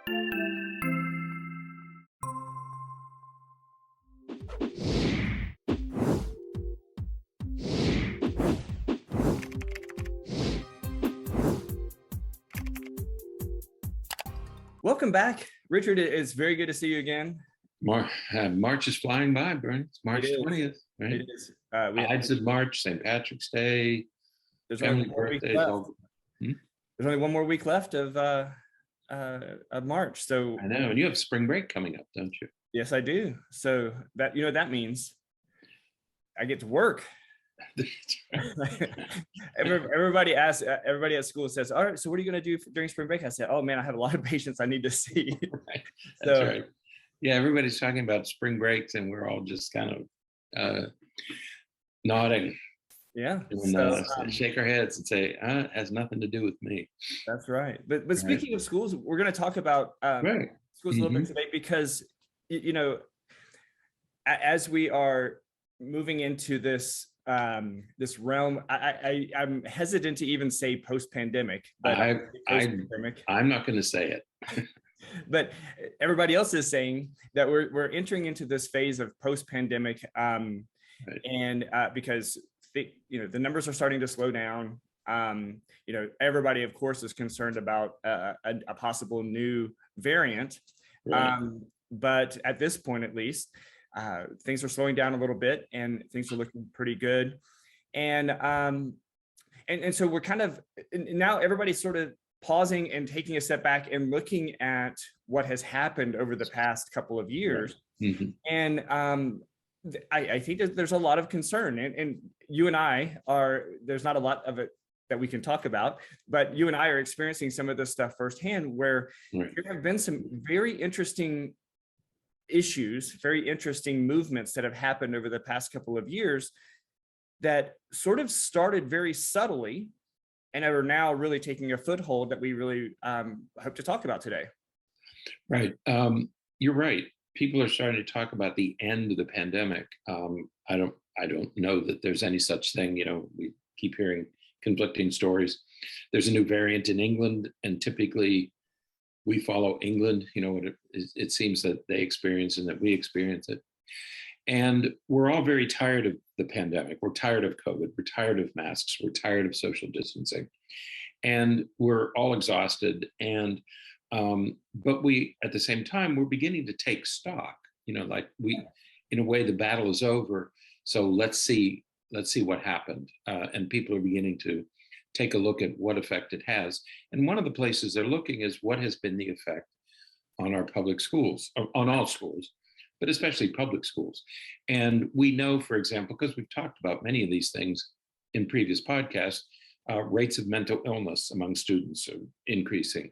Welcome back, Richard. It's very good to see you again. March is flying by, Berney. It's March 20th, right? It is. Ides of March, St. Patrick's Day. There's only 1 more week left. There's only 1 more week left of March. So I know, and you have spring break coming up, don't you? Yes, I do. So that that means I get to work. Everybody asks. Everybody at school says, "All right, so what are you going to do during spring break?" I said, "Oh man, I have a lot of patients I need to see." Right. That's right. Yeah, everybody's talking about spring breaks, and we're all just kind of nodding. Yeah, shake our heads and say, "It has nothing to do with me." That's right. But speaking of schools, we're going to talk about schools a little bit today because as we are moving into this this realm, I'm hesitant to even say post-pandemic, but I'm not going to say it. But everybody else is saying that we're entering into this phase of post-pandemic, and because the numbers are starting to slow down. Everybody, of course, is concerned about a possible new variant, but at this point, at least, things are slowing down a little bit, and things are looking pretty good, and so we're kind of now everybody's sort of pausing and taking a step back and looking at what has happened over the past couple of years. And I think that there's a lot of concern, and you and I there's not a lot of it that we can talk about, but you and I are experiencing some of this stuff firsthand, where there have been some very interesting issues, very interesting movements that have happened over the past couple of years that sort of started very subtly and are now really taking a foothold that we really hope to talk about today. Right. You're right. People are starting to talk about the end of the pandemic. I don't know that there's any such thing. We keep hearing conflicting stories. There's a new variant in England, and typically we follow England. It seems that they experience and that we experience it. And we're all very tired of the pandemic. We're tired of COVID. We're tired of masks. We're tired of social distancing. And we're all exhausted. And but we, at the same time, we're beginning to take stock. In a way, the battle is over. So let's see what happened. And people are beginning to take a look at what effect it has. And one of the places they're looking is what has been the effect on our public schools, on all schools, but especially public schools. And we know, for example, because we've talked about many of these things in previous podcasts, rates of mental illness among students are increasing.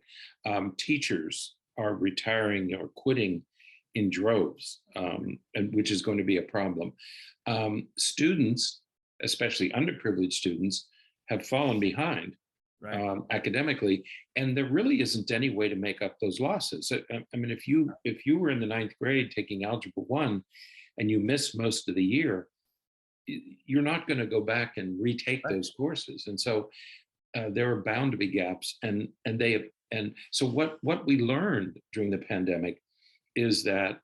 Teachers are retiring or quitting in droves, and which is going to be a problem. Students, especially underprivileged students, have fallen behind academically, and there really isn't any way to make up those losses. I mean, if you were in the 9th grade taking Algebra 1 and you missed most of the year, you're not going to go back and retake those courses. And so there are bound to be gaps. And so what we learned during the pandemic is that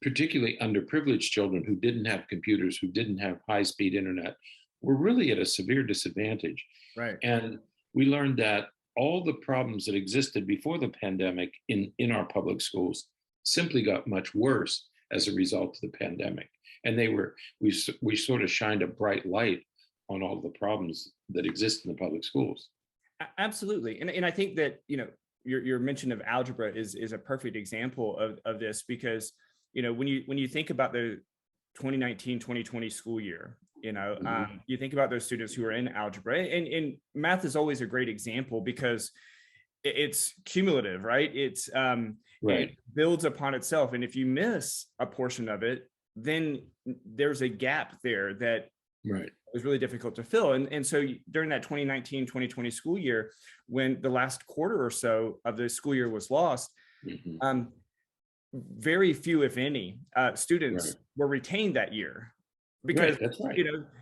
particularly underprivileged children who didn't have computers, who didn't have high-speed internet, were really at a severe disadvantage. And we learned that all the problems that existed before the pandemic in our public schools simply got much worse as a result of the pandemic. And we sort of shined a bright light on all the problems that exist in the public schools. Absolutely. And I think that, your mention of algebra is a perfect example of this, because, when you think about the 2019-2020 school year, you think about those students who are in algebra, and math is always a great example because it's cumulative, right? It builds upon itself. And if you miss a portion of it, then there's a gap there that was really difficult to fill. And so during that 2019-2020 school year, when the last quarter or so of the school year was lost, very few, if any, students were retained that year. Because,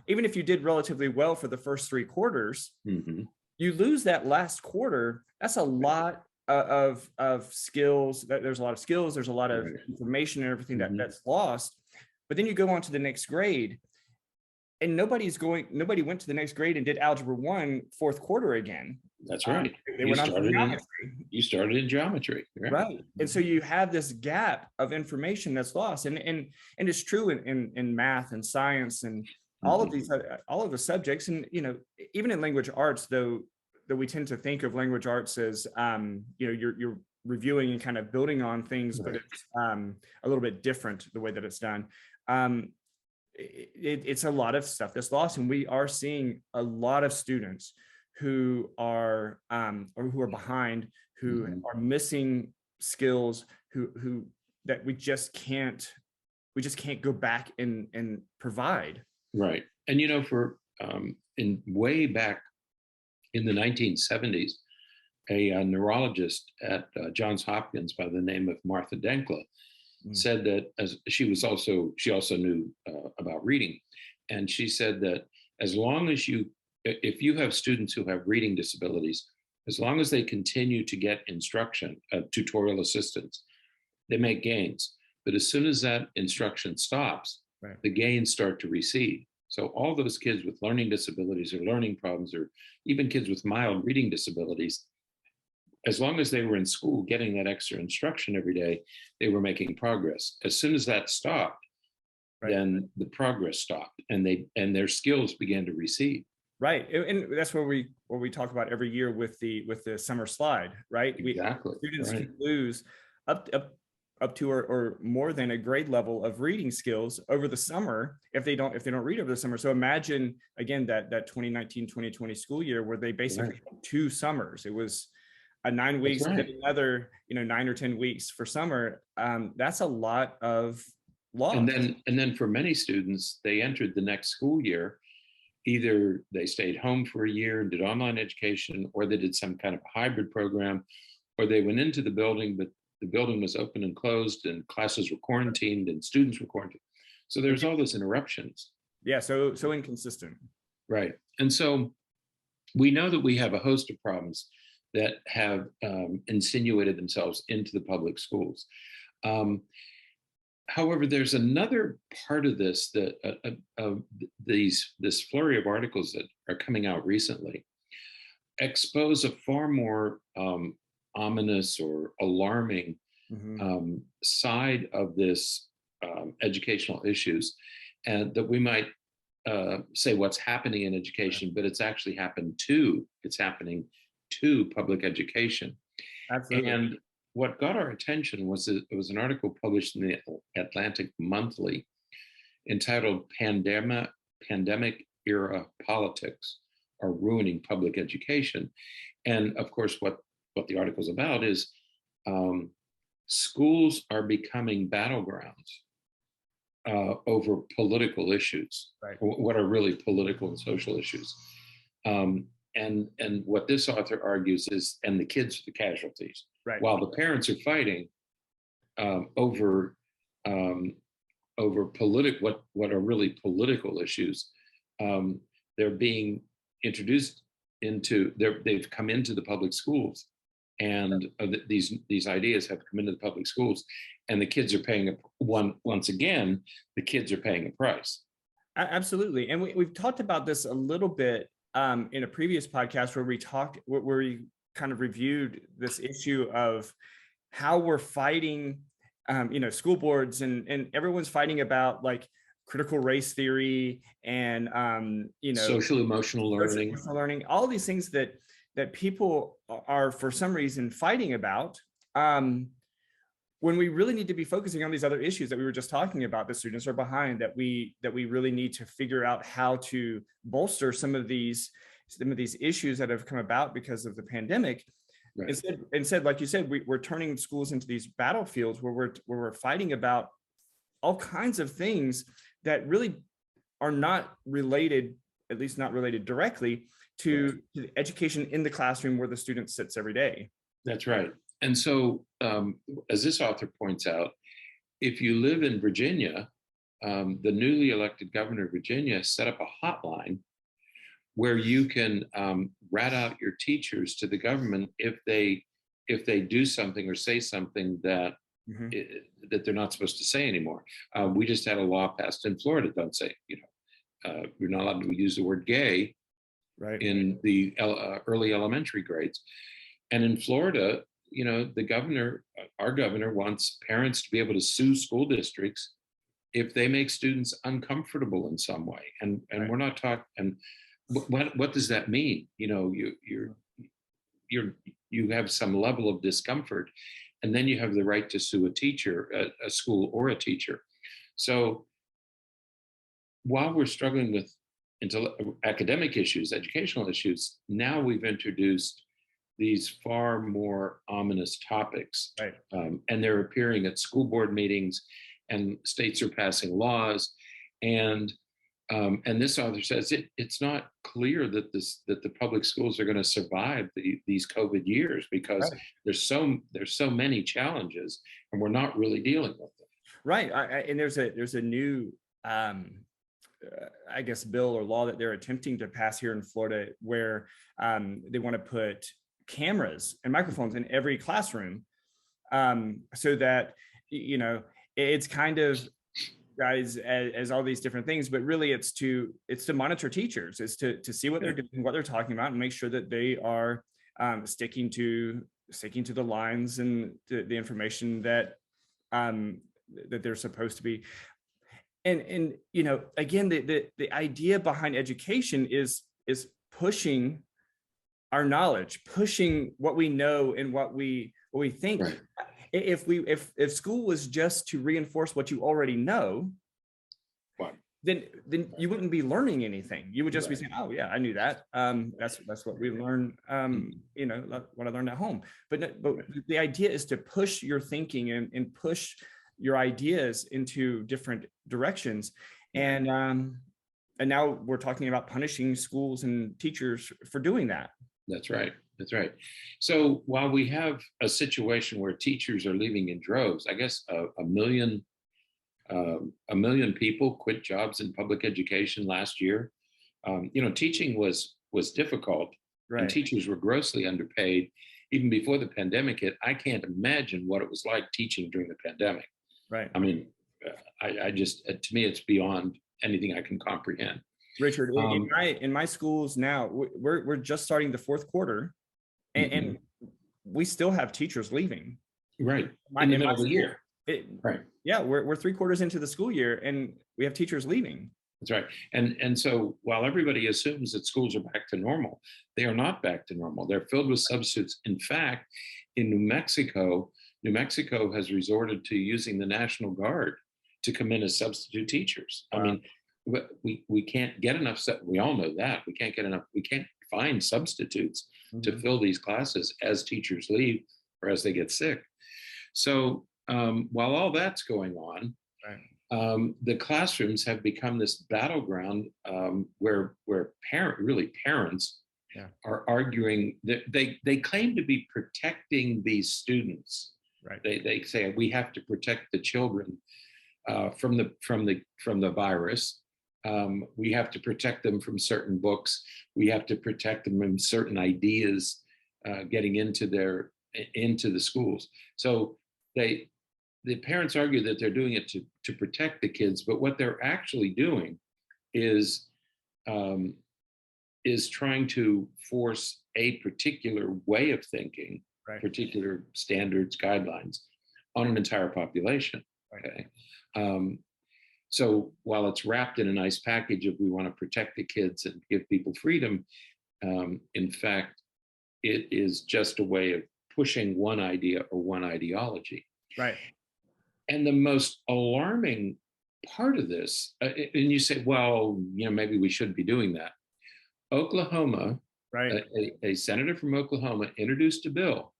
even if you did relatively well for the first 3 quarters, you lose that last quarter. That's a lot of skills. There's a lot of skills. There's a lot of information and everything that's lost. But then you go on to the next grade, and nobody went to the next grade and did Algebra 1 fourth quarter again. That's right. They went on to geometry. You started in geometry, right? And so you have this gap of information that's lost, and it's true in math and science and all of these, all of the subjects. And even in language arts, though we tend to think of language arts as you're reviewing and kind of building on things, but it's a little bit different the way that it's done. It's a lot of stuff that's lost, and we are seeing a lot of students who are behind, who are missing skills, who that we just can't go back and provide. Right. And for in way back in the 1970s, a neurologist at Johns Hopkins by the name of Martha Denkla said that, as she also knew about reading, and she said that as long as if you have students who have reading disabilities, as long as they continue to get instruction, tutorial assistance, they make gains. But as soon as that instruction stops, the gains start to recede. So all those kids with learning disabilities or learning problems, or even kids with mild reading disabilities, as long as they were in school getting that extra instruction every day, they were making progress. As soon as that stopped, then the progress stopped, and their skills began to recede. Right, and that's what we talk about every year with the summer slide, right? Exactly. Students can lose up to or more than a grade level of reading skills over the summer if they don't read over the summer. So imagine again that 2019-2020 school year where they basically had 2 summers. It was a 9 weeks, and then another 9 or 10 weeks for summer. That's a lot of loss. And then for many students, they entered the next school year. Either they stayed home for a year and did online education, or they did some kind of hybrid program, or they went into the building, but the building was open and closed, and classes were quarantined and students were quarantined. So there's all those interruptions. Yeah, so inconsistent. Right. And so we know that we have a host of problems that have insinuated themselves into the public schools. However, there's another part of this that this flurry of articles that are coming out recently expose a far more ominous or alarming side of this educational issues, and that we might say what's happening in education, but it's actually happening to public education. Absolutely. And what got our attention was it was an article published in the Atlantic Monthly entitled Pandemic Era Politics Are Ruining Public Education. And of course, what the article is about is schools are becoming battlegrounds over political issues, what are really political and social issues. And what this author argues is, and the kids are the casualties. Right. While the parents are fighting over what are really political issues, they're being introduced into they've come into the public schools, and these ideas have come into the public schools, and the kids are paying once again the kids are paying a price. Absolutely, and we've talked about this a little bit in a previous podcast where we kind of reviewed this issue of how we're fighting, school boards and everyone's fighting about like critical race theory and social emotional learning, all these things that people are for some reason fighting about, when we really need to be focusing on these other issues that we were just talking about. The students are behind, that we really need to figure out how to bolster some of these issues that have come about because of the pandemic. Right. Instead, like you said, we're turning schools into these battlefields where we're fighting about all kinds of things that really are not related, at least not related directly to the education in the classroom where the student sits every day. That's right. And so, as this author points out, if you live in Virginia, the newly elected governor of Virginia set up a hotline where you can rat out your teachers to the government if they if they do something or say something that Mhm. that they're not supposed to say anymore. We just had a law passed in Florida. Don't say, you're not allowed to use the word gay Right. in the early elementary grades. And in Florida, the governor, our governor, wants parents to be able to sue school districts if they make students uncomfortable in some way. And Right. we're not talking. And what does that mean? You have some level of discomfort, and then you have the right to sue a teacher, a school, or a teacher. So while we're struggling with academic issues, educational issues, now we've introduced these far more ominous topics, Right. And they're appearing at school board meetings, and states are passing laws, and this author says it's not clear that the public schools are going to survive these COVID years, because Right. there's so many challenges, and we're not really dealing with them. Right. And there's a new I guess bill or law that they're attempting to pass here in Florida, where they want to put cameras and microphones in every classroom, so that it's kind of, guys, as all these different things, but really it's to monitor teachers, is to see what they're doing, what they're talking about, and make sure that they are sticking to the lines and the information that that they're supposed to be. And again, the idea behind education is pushing our knowledge, pushing what we know and what we think. Right. If school was just to reinforce what you already know, Right. then you wouldn't be learning anything. You would just be saying, "Oh yeah, I knew that. That's what we learned. What I learned at home." But the idea is to push your thinking and push your ideas into different directions. And now we're talking about punishing schools and teachers for doing that. That's right. That's right. So while we have a situation where teachers are leaving in droves, I guess a million people quit jobs in public education last year. Teaching was difficult, and Right. teachers were grossly underpaid even before the pandemic hit. I can't imagine what it was like teaching during the pandemic. Right. I mean, I just, to me, it's beyond anything I can comprehend. Richard, in my schools now, we're just starting the fourth quarter, and we still have teachers leaving. Right. In the middle of the year. Right. Yeah, we're 3/4 into the school year, and we have teachers leaving. That's right. And so while everybody assumes that schools are back to normal, they are not back to normal. They're filled with substitutes. In fact, in New Mexico has resorted to using the National Guard to come in as substitute teachers. Wow. I mean, we can't get enough. We all know that we can't get enough. We can't find substitutes to fill these classes as teachers leave or as they get sick. So while all that's going on, right, the classrooms have become this battleground where parents are arguing that they claim to be protecting these students. Right. They say we have to protect the children from the virus. We have to protect them from certain books. We have to protect them from certain ideas getting into the schools. So the parents argue that they're doing it to protect the kids, but what they're actually doing is trying to force a particular way of thinking, right, particular standards, guidelines on an entire population. Okay. So while it's wrapped in a nice package of we want to protect the kids and give people freedom, in fact, it is just a way of pushing one idea or one ideology. Right. And the most alarming part of this, and you say, well, maybe we shouldn't be doing that. Oklahoma, right, a senator from Oklahoma introduced a bill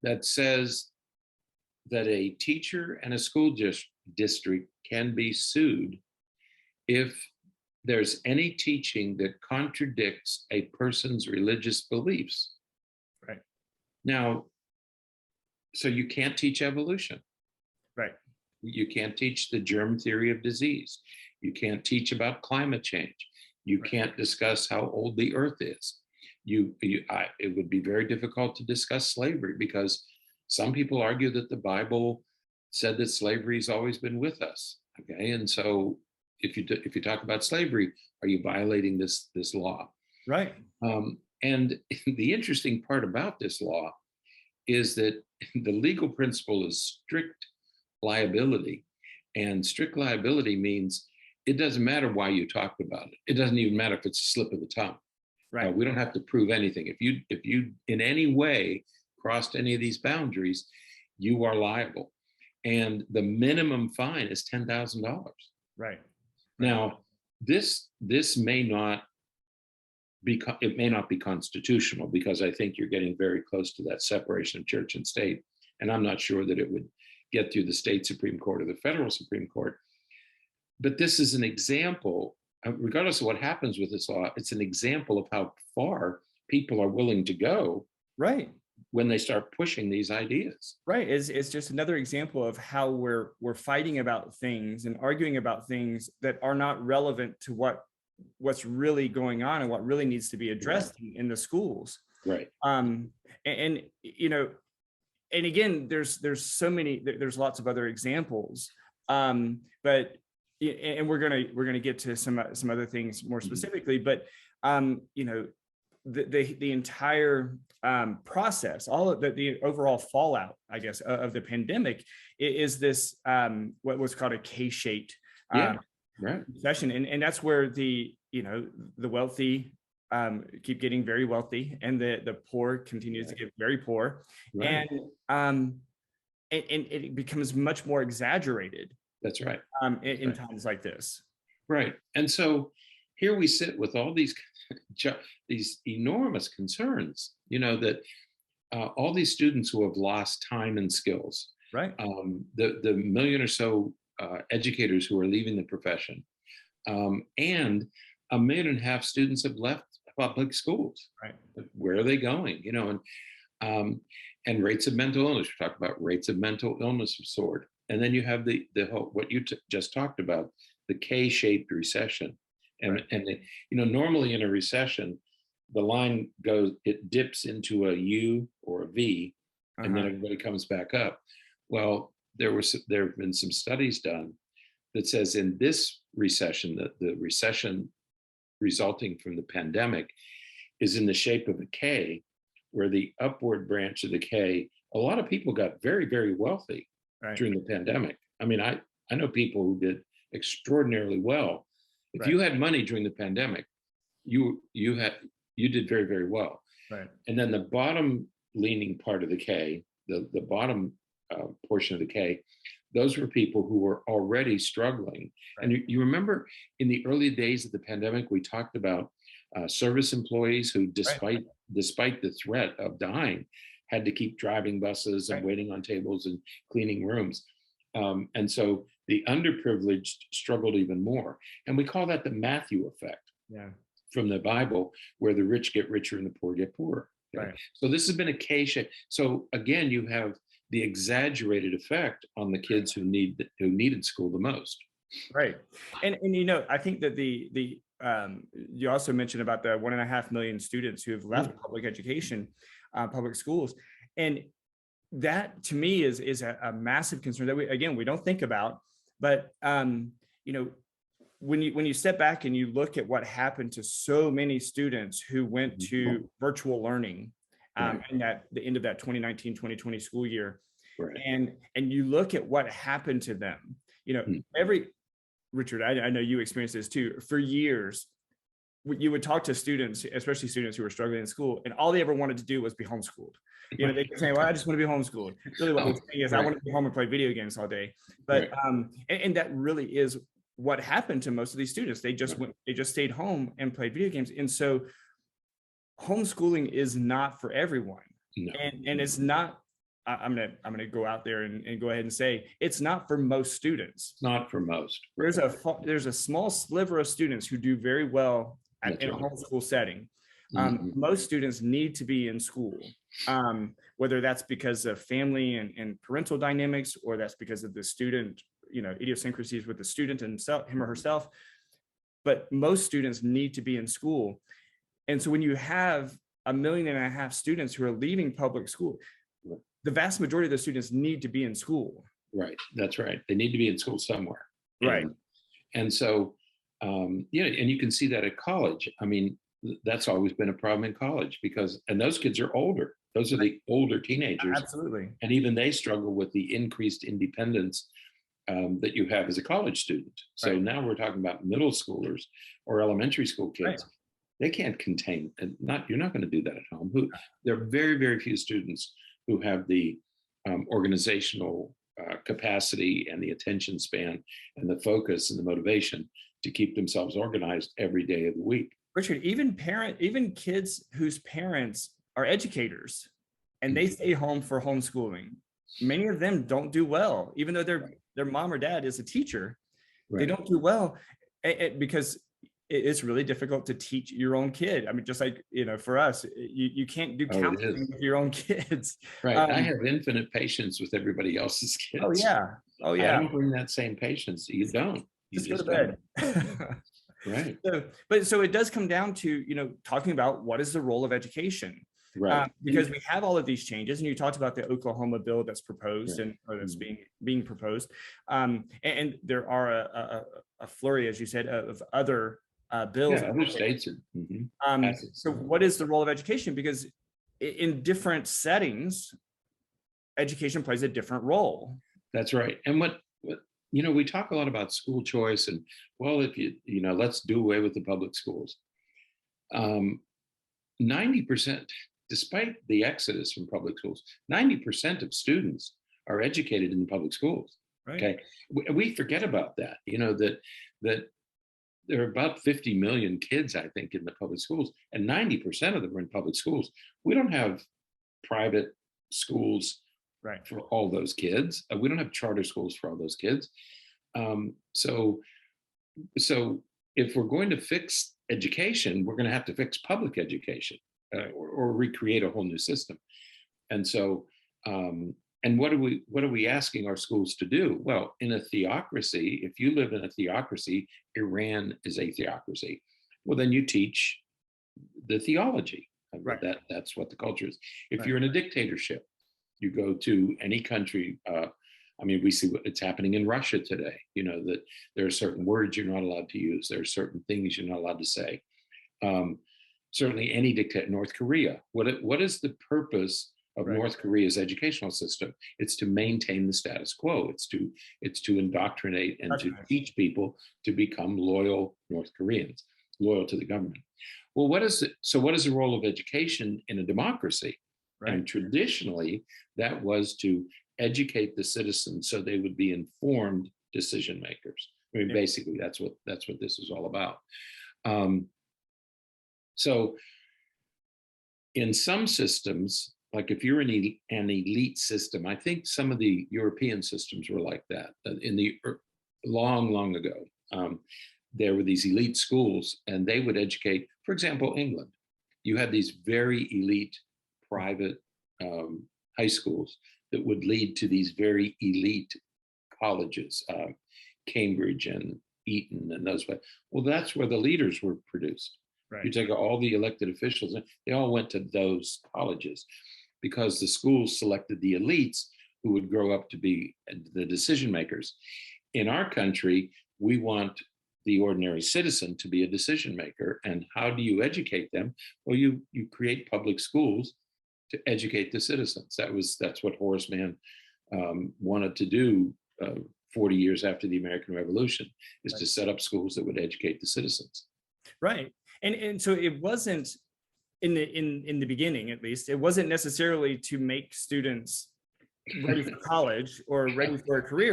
that says that a teacher and a school district can be sued if there's any teaching that contradicts a person's religious beliefs. Right. Now, so you can't teach evolution. Right. You can't teach the germ theory of disease. You can't teach about climate change. You can't discuss how old the earth is. it would be very difficult to discuss slavery, because some people argue that the Bible said that slavery has always been with us. Okay, and so if you talk about slavery, are you violating this law? Right. And the interesting part about this law is that the legal principle is strict liability, and strict liability means it doesn't matter why you talked about it. It doesn't even matter if it's a slip of the tongue. Right. We don't have to prove anything. If you in any way crossed any of these boundaries, you are liable. And the minimum fine is $10,000. Right. Now, this may not be constitutional, because I think you're getting very close to that separation of church and state. And I'm not sure that it would get through the state Supreme Court or the federal Supreme Court. But this is an example, regardless of what happens with this law, it's an example of how far people are willing to go. Right. When they start pushing these ideas. Right. It's just another example of how we're fighting about things and arguing about things that are not relevant to what's really going on and what really needs to be addressed in the schools. Right. And you know, and again, there's so many, there's lots of other examples. But and we're gonna get to some other things more specifically, but you know, the entire process, all of the overall fallout, I guess, of the pandemic is this what was called a K-shaped recession, and that's where the wealthy keep getting very wealthy, and the poor continues to get very poor, and it becomes much more exaggerated. That's right. In times like this. Right, and so here we sit with all these enormous concerns, that all these students who have lost time and skills, right? The million or so educators who are leaving the profession, and 1.5 million students have left public schools. Right. Where are they going? And rates of mental illness. We talk about rates of mental illness have soared, and then you have the whole, what you just talked about, the K-shaped recession. And normally in a recession, the line goes, it dips into a U or a V, and then everybody comes back up. Well, there have been some studies done that says in this recession, that the recession resulting from the pandemic is in the shape of a K, where the upward branch of the K, a lot of people got very, very wealthy during the pandemic. I mean, I know people who did extraordinarily well. If you had money during the pandemic, you did very, very well. Right. And then the bottom leaning part of the K, the bottom portion of the K, those were people who were already struggling. And you remember in the early days of the pandemic, we talked about service employees who, despite the threat of dying, had to keep driving buses and waiting on tables and cleaning rooms. And so the underprivileged struggled even more. And we call that the Matthew effect from the Bible, where the rich get richer and the poor get poorer. Okay? Right. So this has been a K-shape. So again, you have the exaggerated effect on the kids who needed school the most. Right. And I think that you also mentioned about the 1.5 million students who have left public education, public schools. And that to me is a massive concern that we don't think about. But when you step back and you look at what happened to so many students who went to virtual learning in the end of that 2019-2020 school year, and you look at what happened to them, Richard, I know you experienced this too. For years, you would talk to students, especially students who were struggling in school, and all they ever wanted to do was be homeschooled. They could say, well, I just want to be homeschooled. Really what they're saying is, I want to be home and play video games all day. But and that really is what happened to most of these students. They just stayed home and played video games. And so homeschooling is not for everyone. No. And it's not, I'm gonna go out there and go ahead and say, it's not for most students. Not for most. There's a small sliver of students who do very well in a homeschool setting. Most students need to be in school, whether that's because of family and parental dynamics, or that's because of the student, idiosyncrasies with the student and him or herself. But most students need to be in school. And so when you have 1.5 million students who are leaving public school. The vast majority of the students need to be in school. Right. That's right. They need to be in school somewhere. Right. And so, yeah, and you can see that at college. I mean, that's always been a problem in college and those kids are older. Those are the older teenagers. Absolutely. And even they struggle with the increased independence that you have as a college student. So now we're talking about middle schoolers or elementary school kids. They can't contain, and you're not going to do that at home. There are very, very few students who have the organizational capacity and the attention span and the focus and the motivation to keep themselves organized every day of the week. Richard, even kids whose parents are educators and they stay home for homeschooling, many of them don't do well, even though their mom or dad is a teacher. They don't do well because it's really difficult to teach your own kid. I mean, just like, for us, you can't do counseling with your own kids. Right. I have infinite patience with everybody else's kids. Oh yeah. I don't bring that same patience. You don't. You just go to bed. Right. So it does come down to, talking about what is the role of education. Right. Because we have all of these changes, and you talked about the Oklahoma bill that's proposed or that's being proposed. And there are a flurry, as you said, of other bills. Yeah, other states. So what is the role of education? Because in different settings, education plays a different role. That's right. And what we talk a lot about school choice and, well, if let's do away with the public schools. 90%, despite the exodus from public schools, 90% of students are educated in the public schools. Right. Okay. We forget about that, that there are about 50 million kids, I think, in the public schools, and 90% of them are in public schools. We don't have private schools for all those kids. We don't have charter schools for all those kids. So if we're going to fix education, we're going to have to fix public education or recreate a whole new system. And so, and what are we asking our schools to do? Well, in a theocracy, if you live in a theocracy, Iran is a theocracy. Well, then you teach the theology. That's what the culture is. If you're in a dictatorship, you go to any country. We see it's happening in Russia today, that there are certain words you're not allowed to use. There are certain things you're not allowed to say. Certainly any dictator, North Korea. What is the purpose of North Korea's educational system? It's to maintain the status quo. It's to indoctrinate and to teach people to become loyal North Koreans, loyal to the government. Well, what is the role of education in a democracy? And traditionally, that was to educate the citizens so they would be informed decision makers. Basically, that's what this is all about. So in some systems, like if you're in an elite system, I think some of the European systems were like that. In the long ago, there were these elite schools, and they would educate, for example, England. You had these very elite private high schools that would lead to these very elite colleges, Cambridge and Eton and those. Well, that's where the leaders were produced. You take all the elected officials, and they all went to those colleges because the schools selected the elites who would grow up to be the decision makers. In our country, we want the ordinary citizen to be a decision maker. And how do you educate them? Well, you create public schools to educate the citizens. That's what Horace Mann wanted to do 40 years after the American Revolution, is to set up schools that would educate the citizens. Right. And so it wasn't in the beginning, at least, it wasn't necessarily to make students ready for college or ready for a career.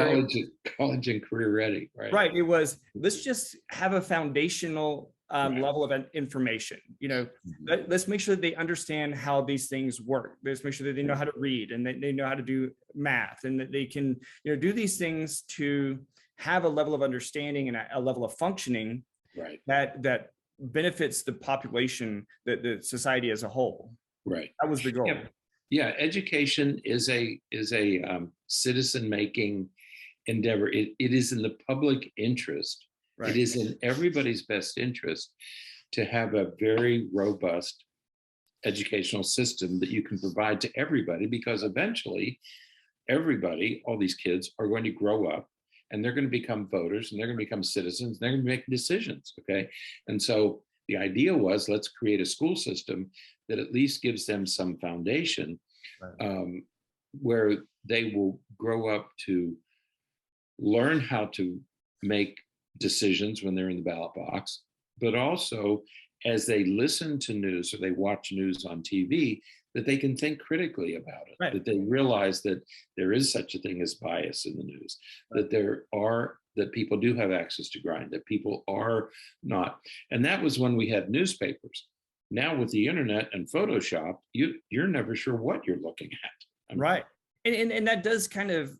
College and career ready, right? Right. It was, let's just have a foundational level of information. Let's make sure that they understand how these things work. Let's make sure that they know how to read and that they know how to do math, and that they can, do these things to have a level of understanding and a level of functioning that benefits the population, the society as a whole. Right. That was the goal. Yeah. Education is a citizen making endeavor. It is in the public interest. It is in everybody's best interest to have a very robust educational system that you can provide to everybody, because eventually everybody, all these kids are going to grow up and they're going to become voters and they're going to become citizens. And they're going to make decisions. Okay. And so the idea was, let's create a school system that at least gives them some foundation, where they will grow up to learn how to make decisions when they're in the ballot box, but also as they listen to news or they watch news on TV, that they can think critically about it, that they realize that there is such a thing as bias in the news, that people do have access to grind, that people are not. And that was when we had newspapers. Now with the internet and Photoshop, you're never sure what you're looking at. Right. And that does kind of,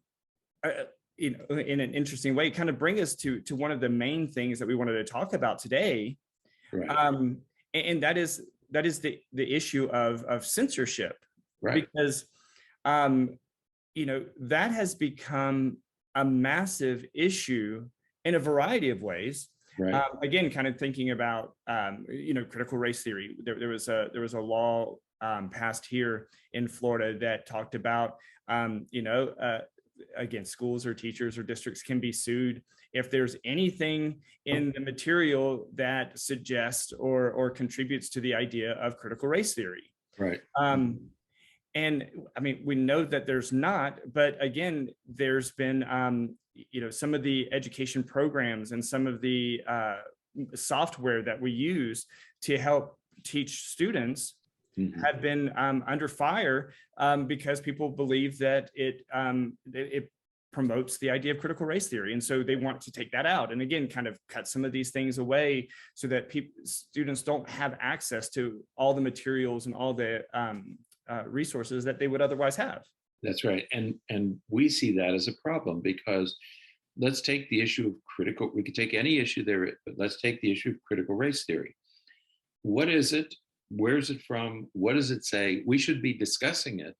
in an interesting way, kind of bring us to one of the main things that we wanted to talk about today. Right. And that is the issue of censorship, right? Because that has become a massive issue in a variety of ways. Right. Again, kind of thinking about critical race theory. There was a law passed here in Florida that talked about again, schools or teachers or districts can be sued if there's anything in the material that suggests or contributes to the idea of critical race theory. Right. And I mean, we know that there's not, but again, there's been, some of the education programs and some of the software that we use to help teach students have been under fire because people believe that it promotes the idea of critical race theory. And so they want to take that out. And again, kind of cut some of these things away so that students don't have access to all the materials and all the resources that they would otherwise have. That's right. And we see that as a problem, because let's take the issue of we could take any issue there, but let's take the issue of critical race theory. What is it? Where's it from? What does it say? We should be discussing it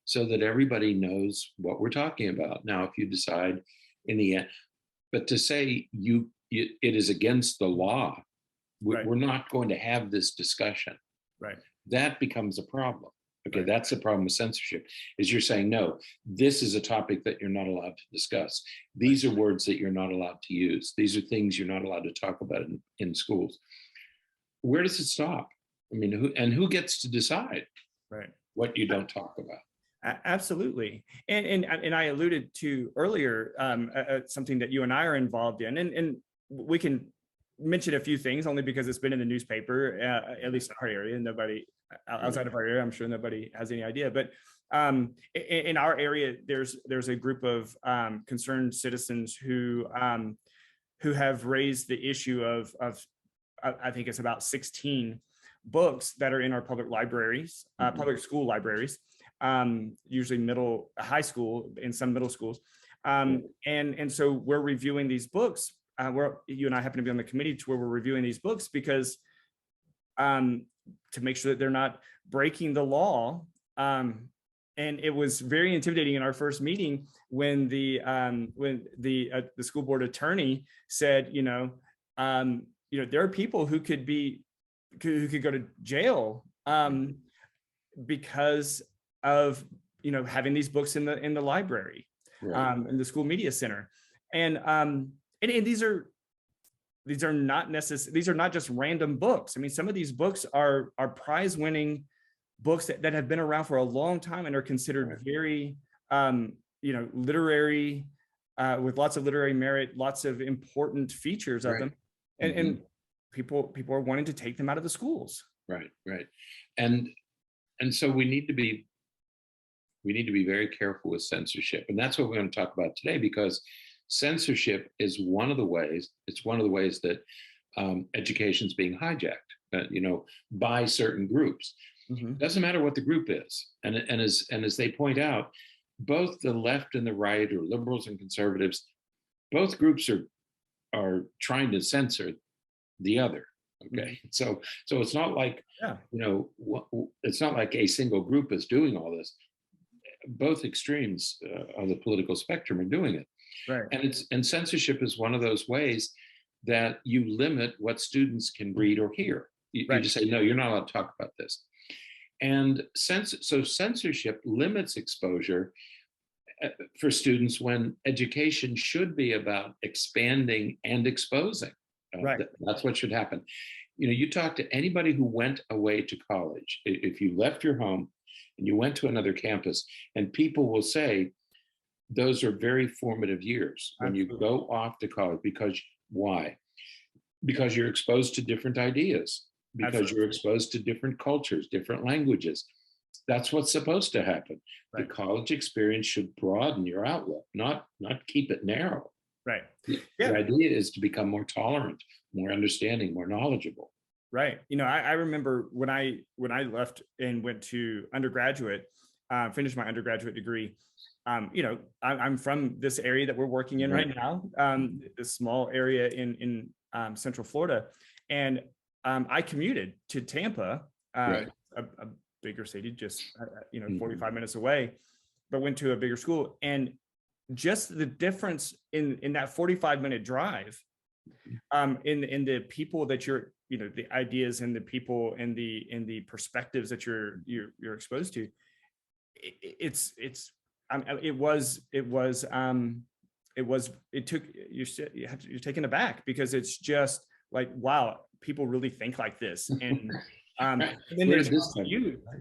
so that everybody knows what we're talking about. Now, if you decide in the end, but to say it is against the law, we're not going to have this discussion. Right. That becomes a problem. Okay, that's the problem with censorship, is you're saying, no, this is a topic that you're not allowed to discuss. These are words that you're not allowed to use. These are things you're not allowed to talk about in schools. Where does it stop? I mean, who gets to decide what you don't talk about? Absolutely. And I alluded to earlier something that you and I are involved in, and we can mention a few things only because it's been in the newspaper, at least in our area. Nobody outside of our area, I'm sure nobody has any idea. But in our area, there's a group of concerned citizens who have raised the issue of I think it's about 16 books that are in our public libraries, public school libraries, usually high school, in some middle schools. And so we're reviewing these books. You and I happen to be on the committee to where we're reviewing these books because to make sure that they're not breaking the law. And it was very intimidating in our first meeting when the school board attorney said, there are people who could go to jail because of having these books in the library, in the school media center, and these are not just random books. I mean, some of these books are prize-winning books that have been around for a long time and are considered very literary, with lots of literary merit, lots of important features of them, and people are wanting to take them out of the schools. Right. And so we need to be very careful with censorship, and that's what we're going to talk about today, because censorship is one of the ways. It's one of the ways that education is being hijacked, by certain groups. Doesn't matter what the group is, and as they point out, both the left and the right, or liberals and conservatives, both groups are trying to censor the other. Okay, so it's not like it's not like a single group is doing all this. Both extremes of the political spectrum are doing it. Right. And censorship is one of those ways that you limit what students can read or hear. You just say, no, you're not allowed to talk about this. And so censorship limits exposure for students when education should be about expanding and exposing. Right. That's what should happen. You talk to anybody who went away to college, if you left your home and you went to another campus, and people will say those are very formative years when you go off to college. Because why? Because you're exposed to different ideas, because you're exposed to different cultures, different languages. That's what's supposed to happen. Right. The college experience should broaden your outlook, not keep it narrow. Right. The idea is to become more tolerant, more understanding, more knowledgeable. Right. I remember when I left and went to undergraduate, finished my undergraduate degree. I'm from this area that we're working in right now, this small area in Central Florida, and I commuted to Tampa, a bigger city, just 45 minutes away, but went to a bigger school. And just the difference in that 45-minute drive, in the people that you're, the ideas and the people and the perspectives that you're exposed to, you're taken aback, because it's just like, wow, people really think like this. And then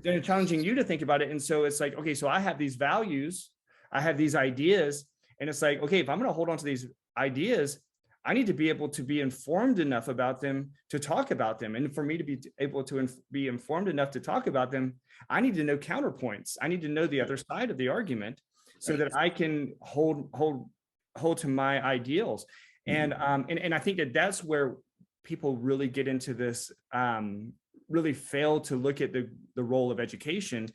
they're challenging you to think about it. And so it's like, okay, so I have these values, I have these ideas, and it's like, okay, if I'm going to hold on to these ideas, I need to be able to be informed enough about them to talk about them. And for me to be able to be informed enough to talk about them, I need to know counterpoints. I need to know the other side of the argument, so that I can hold to my ideals. And I think that's where people really get into this, really fail to look at the role of education.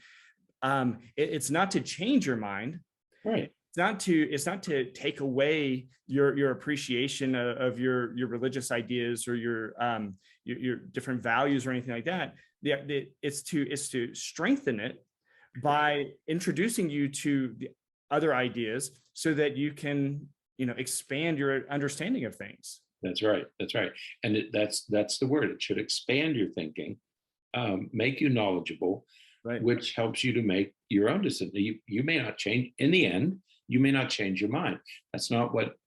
It's not to change your mind. Right. It's not to take away your appreciation of your religious ideas or your different values or anything like that. It's to strengthen it by introducing you to the other ideas, so that you can expand your understanding of things. That's right. And that's the word. It should expand your thinking, make you knowledgeable, right, which helps you to make your own decision. You may not change in the end. You may not change your mind. That's not what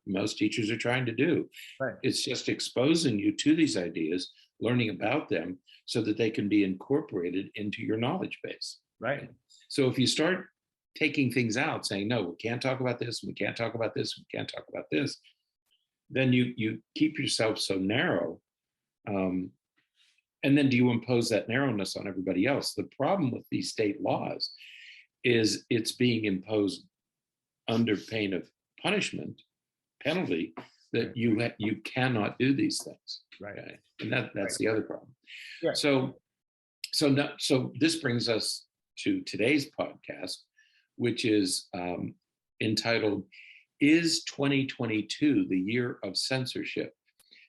most teachers are trying to do. Right. It's just exposing you to these ideas, learning about them, so that they can be incorporated into your knowledge base. Right. So if you start taking things out, saying, no, we can't talk about this, we can't talk about this, we can't talk about this, then you keep yourself so narrow. And then do you impose that narrowness on everybody else? The problem with these state laws is it's being imposed under pain of penalty, that you cannot do these things. Right. Okay? And that's the other problem. Yeah. So this brings us to today's podcast, which is entitled, "Is 2022 the Year of Censorship?"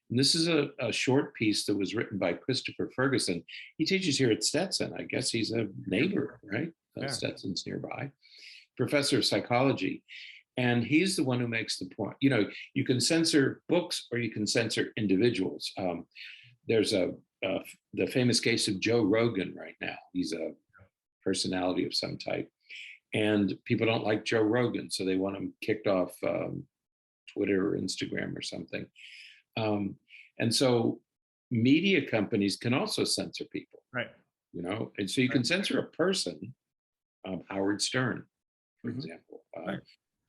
And this is a short piece that was written by Christopher Ferguson. He teaches here at Stetson. I guess he's a neighbor, right? Yeah. Stetson's nearby. Professor of psychology. And he's the one who makes the point. You can censor books or you can censor individuals. There's the famous case of Joe Rogan right now. He's a personality of some type. And people don't like Joe Rogan, so they want him kicked off Twitter or Instagram or something. And so media companies can also censor people. Right. And so you can censor a person, Howard Stern, for example. Right.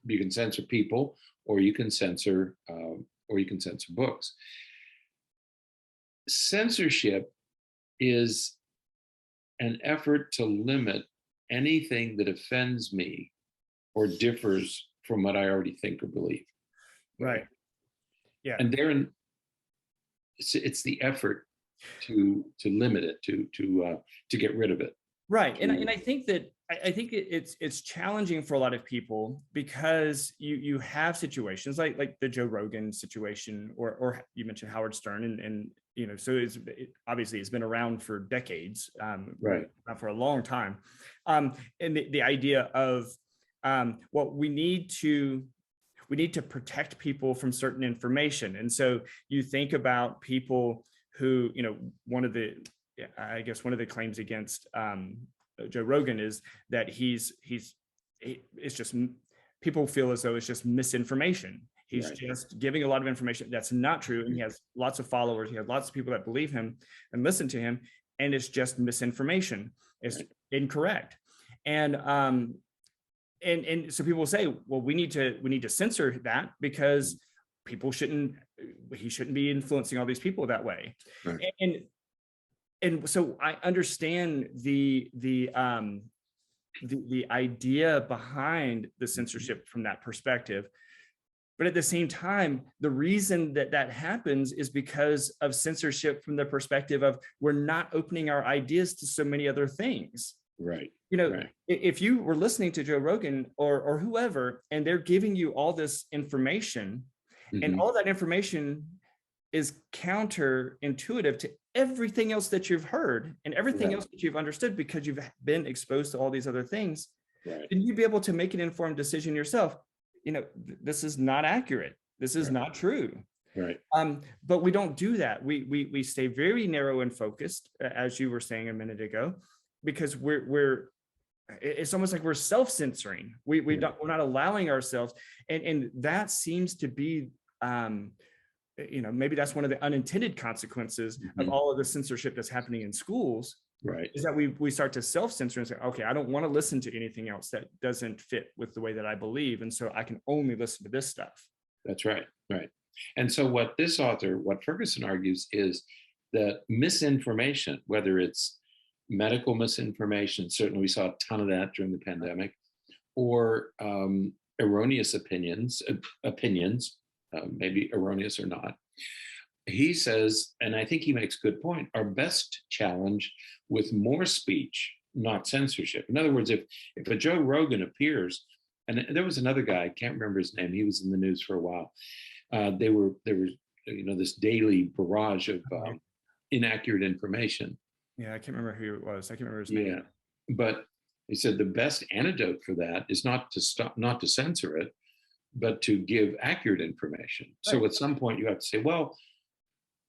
You can censor people, or you can censor books. Censorship is an effort to limit anything that offends me or differs from what I already think or believe. Right. Yeah. And it's the effort to limit it, to get rid of it. Right. And I think it's challenging for a lot of people, because you have situations like the Joe Rogan situation, or you mentioned Howard Stern, and so obviously it's been around for decades, right, for a long time. And the idea of we need to protect people from certain information. And so you think about people who, one of the I guess one of the claims against Joe Rogan is that it's just, people feel as though it's just misinformation. He's just giving a lot of information that's not true, and he has lots of followers. He has lots of people that believe him and listen to him, and it's just misinformation. It's incorrect, and so people will say, well, we need to censor that because he shouldn't be influencing all these people that way, and so I understand the idea behind the censorship from that perspective. But at the same time, the reason that happens is because of censorship from the perspective of we're not opening our ideas to so many other things. Right. If you were listening to Joe Rogan or whoever, and they're giving you all this information, and all that information is counterintuitive to everything else that you've heard and everything else that you've understood because you've been exposed to all these other things, then you'd be able to make an informed decision yourself. This is not accurate. This is not true. Right. But we don't do that. We stay very narrow and focused, as you were saying a minute ago, because it's almost like we're self-censoring. We're not allowing ourselves, and that seems to be maybe that's one of the unintended consequences of all of the censorship that's happening in schools. Right. Is that we start to self-censor and say, okay, I don't want to listen to anything else that doesn't fit with the way that I believe. And so I can only listen to this stuff. That's right. Right. And so what Ferguson argues is that misinformation, whether it's medical misinformation, certainly we saw a ton of that during the pandemic, or erroneous opinions, maybe erroneous or not. He says, and I think he makes a good point, our best challenge with more speech, not censorship. In other words, if a Joe Rogan appears, and there was another guy, I can't remember his name, he was in the news for a while. There was this daily barrage of inaccurate information. Yeah, I can't remember who it was. I can't remember his name. Yeah, but he said the best antidote for that is not to censor it, but to give accurate information. Right. So at some point you have to say, well,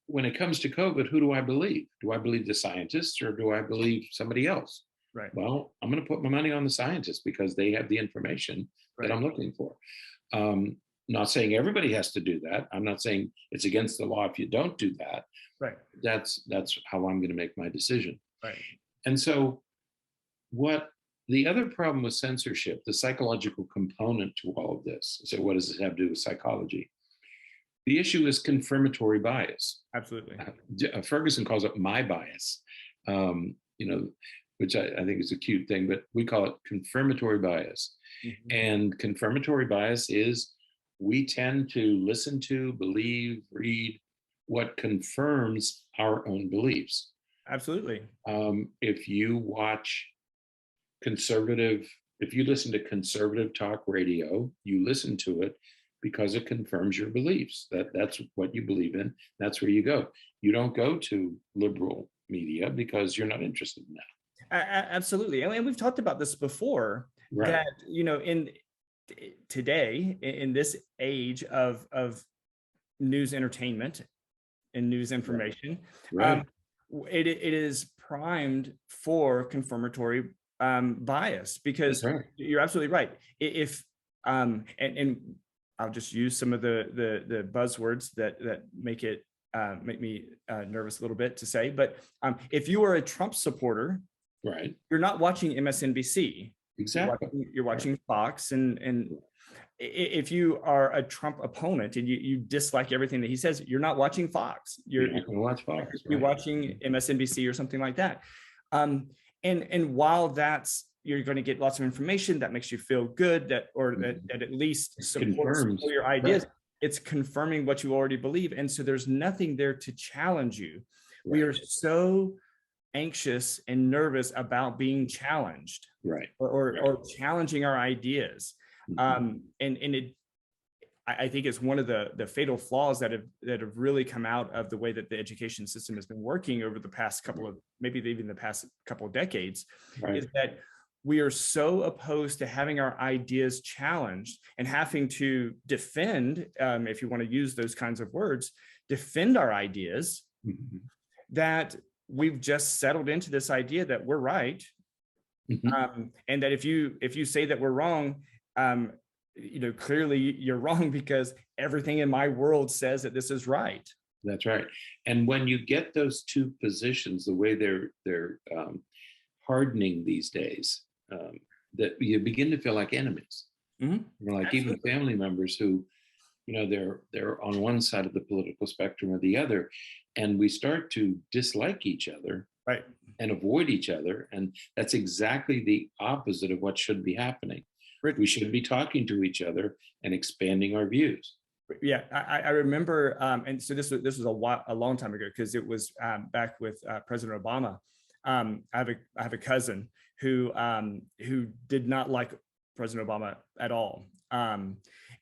when it comes to COVID, who do I believe? Do I believe the scientists or do I believe somebody else? Right. Well, I'm going to put my money on the scientists because they have the information that I'm looking for. Not saying everybody has to do that. I'm not saying it's against the law if you don't do that. Right. That's how I'm going to make my decision. Right. And so what the other problem with censorship, the psychological component to all of this, so what does this have to do with psychology? The issue is confirmatory bias. Absolutely. Ferguson calls it my bias, which I think is a cute thing, but we call it confirmatory bias. And confirmatory bias is we tend to listen to, believe, read what confirms our own beliefs. Absolutely. If you listen to conservative talk radio, you listen to it because it confirms your beliefs. That's what you believe in. That's where you go. You don't go to liberal media because you're not interested in that. Absolutely. And we've talked about this before, that, in today, in this age of news entertainment and news information, it is primed for confirmatory bias, because you're absolutely right. If and I'll just use some of the buzzwords that make me nervous a little bit to say, but if you are a Trump supporter, you're not watching MSNBC. Exactly. You're watching Fox, and if you are a Trump opponent and you dislike everything that he says, you're not watching Fox. You're not going to watch Fox. You're watching MSNBC or something like that. And while you're going to get lots of information that makes you feel good, that at least supports your ideas, it's confirming what you already believe. And so there's nothing there to challenge you. We are so anxious and nervous about being challenged, or challenging our ideas. I think it's one of the fatal flaws that have really come out of the way that the education system has been working over the past maybe even the past couple of decades, is that we are so opposed to having our ideas challenged and having to defend, if you want to use those kinds of words, defend our ideas, that we've just settled into this idea that we're right. And that if you say that we're wrong, clearly you're wrong because everything in my world says that this is right. That's right. And when you get those two positions, the way they're hardening these days, that you begin to feel like enemies. Like even family members who, they're on one side of the political spectrum or the other, and we start to dislike each other, right, and avoid each other. And that's exactly the opposite of what should be happening. We should be talking to each other and expanding our views. Yeah, I remember, and so this was a long time ago, because it was back with President Obama. I have a cousin who did not like President Obama at all,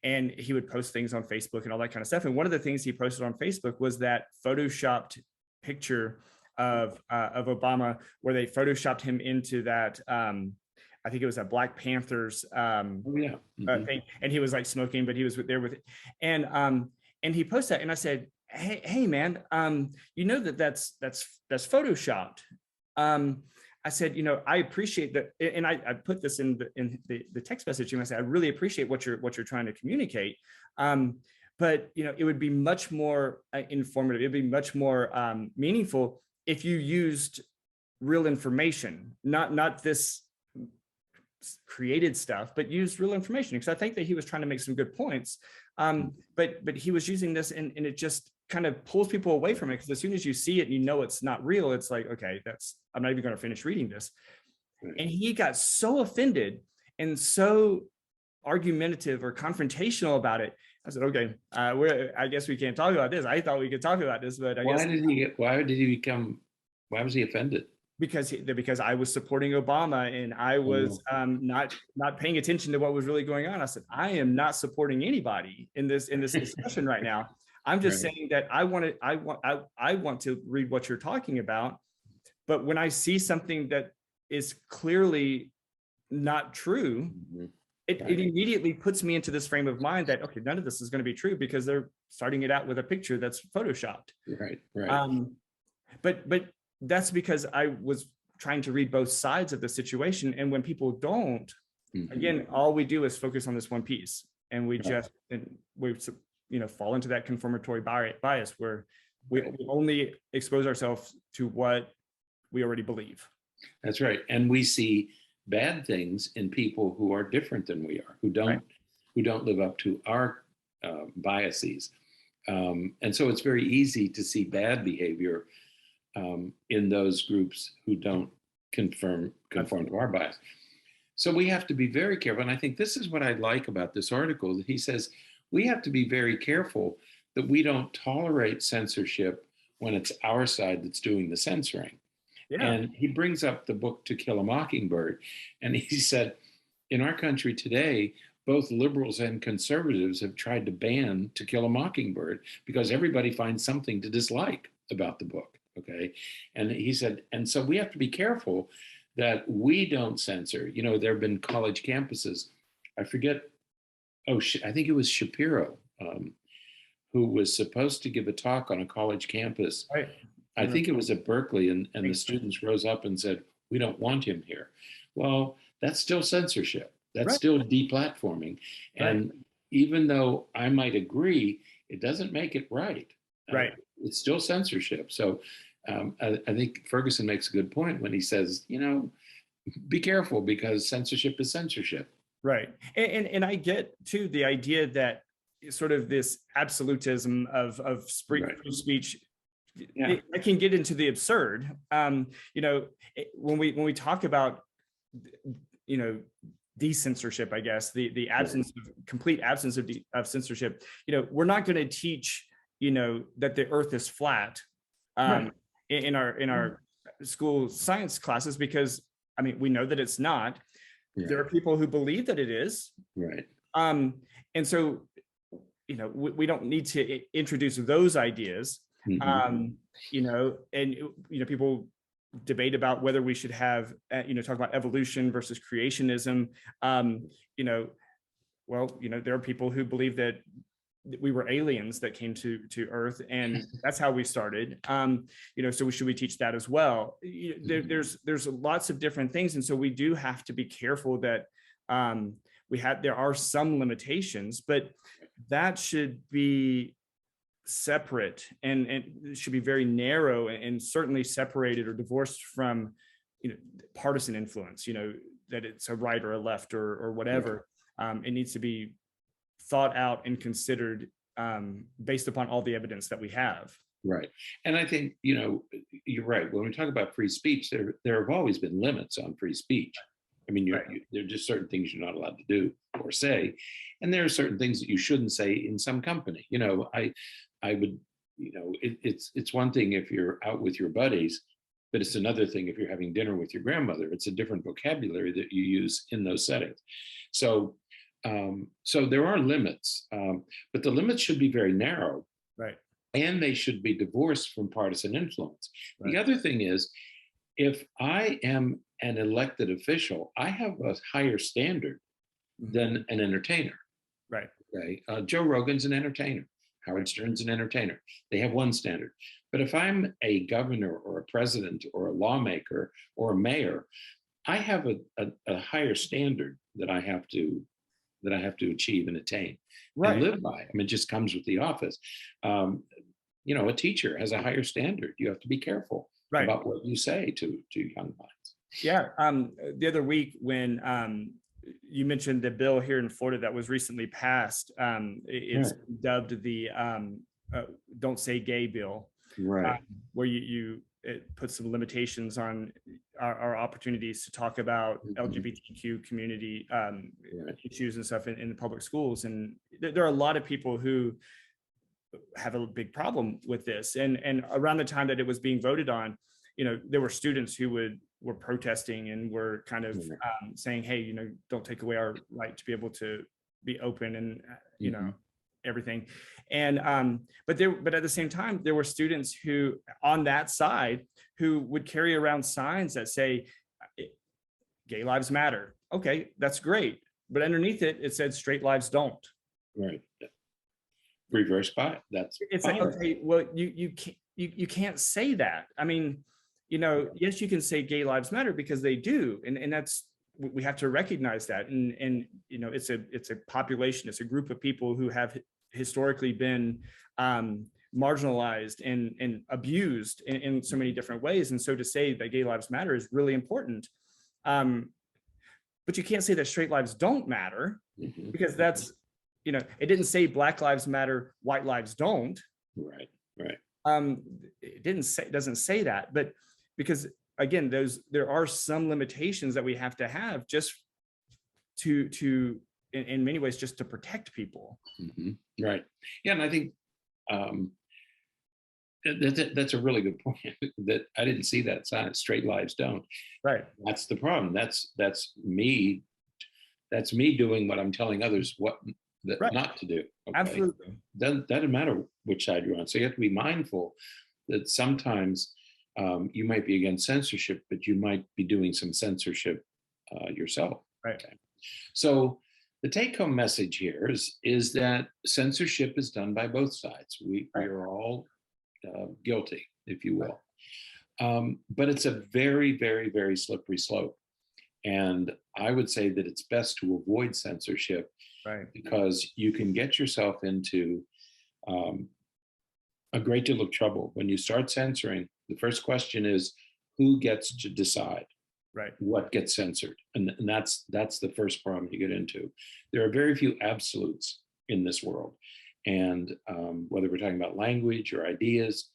and he would post things on Facebook and all that kind of stuff. And one of the things he posted on Facebook was that photoshopped picture of Obama, where they photoshopped him into that. I think it was a Black Panthers thing, and he was like smoking, but he was there with it. And he posted that, and I said, hey man, that's photoshopped. I said, I appreciate that, and I put this in the text message, and I said, I really appreciate what you're trying to communicate. But it would be much more informative. It'd be much more meaningful if you used real information, not this created stuff, but used real information. Because I think that he was trying to make some good points, but he was using this, and it just kind of pulls people away from it, because as soon as you see it and it's not real, it's like, okay, I'm not even going to finish reading this. And he got so offended and so argumentative or confrontational about it. I said, okay, I guess we can't talk about this. I thought we could talk about this, but why was he offended? Because I was supporting Obama, and I was not paying attention to what was really going on. I said, I am not supporting anybody in this discussion right now. I'm just saying that I want to read what you're talking about. But when I see something that is clearly not true, it immediately puts me into this frame of mind that, okay, none of this is going to be true, because they're starting it out with a picture that's photoshopped. Right. But that's because I was trying to read both sides of the situation. And when people don't, again, all we do is focus on this one piece, and we fall into that confirmatory bias where we only expose ourselves to what we already believe. That's right. And we see bad things in people who are different than we are, who don't live up to our biases. And so it's very easy to see bad behavior in those groups who don't conform to our bias. So we have to be very careful. And I think this is what I like about this article, that he says we have to be very careful that we don't tolerate censorship when it's our side that's doing the censoring. Yeah. And he brings up the book To Kill a Mockingbird. And he said, in our country today, both liberals and conservatives have tried to ban To Kill a Mockingbird because everybody finds something to dislike about the book. Okay. And he said, and so we have to be careful that we don't censor. There have been college campuses. I forget. I think it was Shapiro, who was supposed to give a talk on a college campus. Right. I think it was at Berkeley, and the students rose up and said, we don't want him here. Well, that's still censorship. That's still deplatforming. And even though I might agree, it doesn't make it right. Right. It's still censorship. So I think Ferguson makes a good point when he says, be careful, because censorship is censorship. Right. And I get too the idea that sort of this absolutism of free speech, it can get into the absurd. When we talk about, decensorship, I guess, the absence of complete absence of censorship, we're not going to teach, that the earth is flat in our school science classes, because we know that it's not. There are people who believe that it is. Right. And so, we don't need to introduce those ideas. And people debate about whether we should have, talk about evolution versus creationism. There are people who believe that we were aliens that came to Earth, and that's how we started. So should we teach that as well? There's lots of different things, and so we do have to be careful that there are some limitations, but that should be separate and it should be very narrow, and certainly separated or divorced from partisan influence. That it's a right or a left or whatever. It needs to be thought out and considered based upon all the evidence that we have. Right. And I think, you're right. When we talk about free speech, there have always been limits on free speech. I mean, there are just certain things you're not allowed to do or say. And there are certain things that you shouldn't say in some company. I would, it's one thing if you're out with your buddies, but it's another thing if you're having dinner with your grandmother. It's a different vocabulary that you use in those settings. So there are limits, but the limits should be very narrow. Right. And they should be divorced from partisan influence. Right. The other thing is, if I am an elected official, I have a higher standard than an entertainer. Right. Okay. Joe Rogan's an entertainer. Howard Stern's an entertainer. They have one standard. But if I'm a governor or a president or a lawmaker or a mayor, I have a higher standard that I have to achieve and attain and live by. I mean, it just comes with the office. A teacher has a higher standard. You have to be careful about what you say to young minds. Yeah. The other week when you mentioned the bill here in Florida that was recently passed, it's dubbed the Don't Say Gay bill, where it puts some limitations on our opportunities to talk about LGBTQ community issues and stuff in the public schools. And there are a lot of people who have a big problem with this. And around the time that it was being voted on, there were students who were protesting and were kind of saying, hey, don't take away our right to be able to be open and, everything. And but at the same time, there were students who on that side who would carry around signs that say gay lives matter. Okay, that's great. But underneath it said straight lives don't. Right. Reverse bias. It's like, okay, well, you can't say that. I mean, yes, you can say gay lives matter because they do. And that's, we have to recognize that. And it's a population, it's a group of people who have historically been marginalized and abused in so many different ways. And so to say that gay lives matter is really important. But you can't say that straight lives don't matter, because that's, it didn't say Black lives matter, white lives don't. Right. It doesn't say that, but because again, there are some limitations that we have to have just to in many ways just to protect people. Right. Yeah, and I think that's a really good point. That I didn't see that sign. Straight lives don't. Right. That's the problem. That's me. That's me doing what I'm telling others not to do. Okay? Absolutely. Doesn't matter which side you're on. So you have to be mindful that sometimes you might be against censorship, but you might be doing some censorship yourself. Right. Okay? So the take-home message here is that censorship is done by both sides. We are all guilty, if you will. But it's a very, very, very slippery slope. And I would say that it's best to avoid censorship, because you can get yourself into a great deal of trouble. When you start censoring, the first question is, who gets to decide what gets censored? And that's the first problem you get into. There are very few absolutes in this world. And whether we're talking about language or ideas,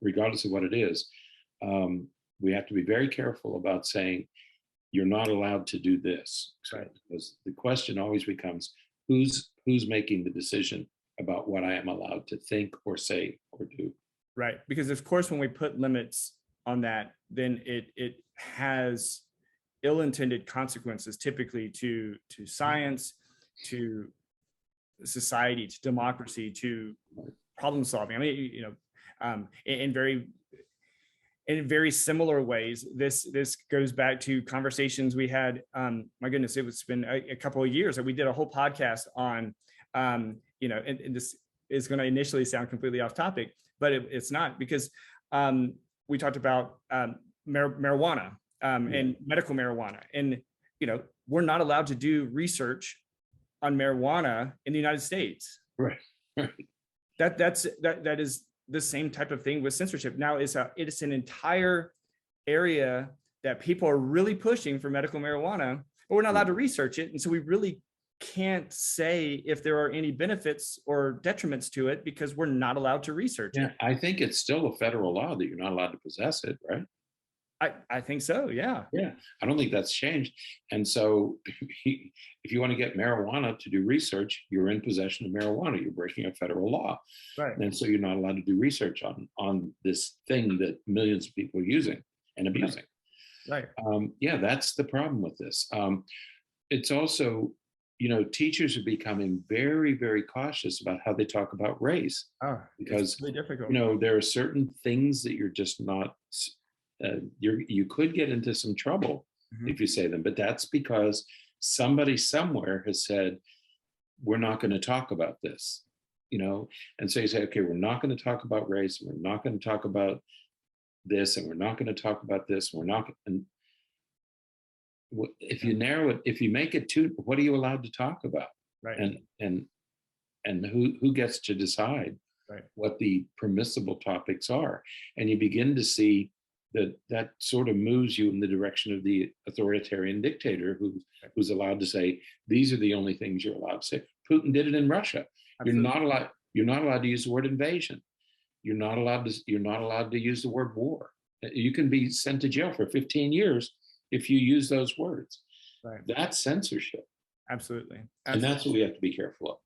regardless of what it is, we have to be very careful about saying, you're not allowed to do this. Because the question always becomes, who's making the decision about what I am allowed to think or say or do? Right. Because of course, when we put limits on that, then it has ill-intended consequences, typically to science, to society, to democracy, to problem solving. I mean, in very similar ways, this goes back to conversations we had. My goodness, it's been a couple of years that we did a whole podcast on and this is going to initially sound completely off topic, but it's not, because we talked about marijuana and medical marijuana, and we're not allowed to do research on marijuana in the United States. Right. That is the same type of thing with censorship. Now it is an entire area that people are really pushing for medical marijuana, but we're not allowed to research it, and so we really can't say if there are any benefits or detriments to it because we're not allowed to research it. I think it's still a federal law that you're not allowed to possess it, right? I think so, yeah. Yeah, I don't think that's changed. And so if you want to get marijuana to do research, you're in possession of marijuana. You're breaking a federal law. Right. And so you're not allowed to do research on this thing that millions of people are using and abusing. Right. Yeah, that's the problem with this. It's also, teachers are becoming very, very cautious about how they talk about race. Because it's really difficult. There are certain things that you're just not, you could get into some trouble if you say them, but that's because somebody somewhere has said, we're not going to talk about this, and so you say, okay, we're not going to talk about race, we're not going to talk about this, and we're not going to talk about this, we're not, and if you narrow it, if you make it too, what are you allowed to talk about? Right. And who gets to decide what the permissible topics are? And you begin to see that sort of moves you in the direction of the authoritarian dictator who's allowed to say, these are the only things you're allowed to say. Putin did it in Russia. Absolutely. You're not allowed to use the word invasion. You're not allowed to use the word war. You can be sent to jail for 15 years if you use those words. Right. That's censorship. Absolutely. And that's what we have to be careful of.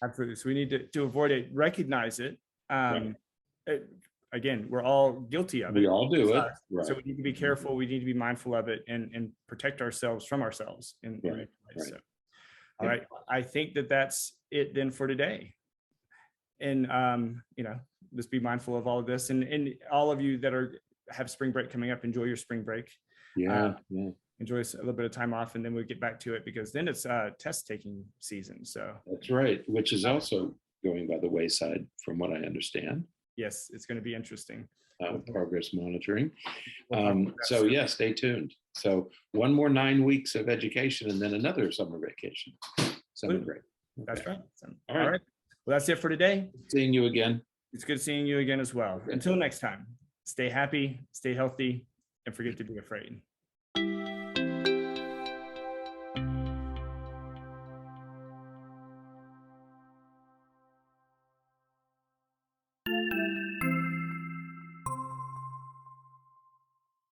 Absolutely. So we need to avoid it, recognize it. Again, we're all guilty of it. We all do it. Right. So we need to be careful. We need to be mindful of it and protect ourselves from ourselves. So, all right. I think that's it then for today. And, just be mindful of all of this, and all of you that have spring break coming up, enjoy your spring break. Enjoy a little bit of time off, and then we'll get back to it, because then it's test taking season. So that's right, which is also going by the wayside from what I understand. Yes, it's going to be interesting. Progress monitoring. So yeah, stay tuned. So one more 9 weeks of education, and then another summer vacation, summer break. Okay. That's right. All right. Well, that's it for today. Seeing you again. It's good seeing you again as well. Until next time, stay happy, stay healthy, and forget to be afraid.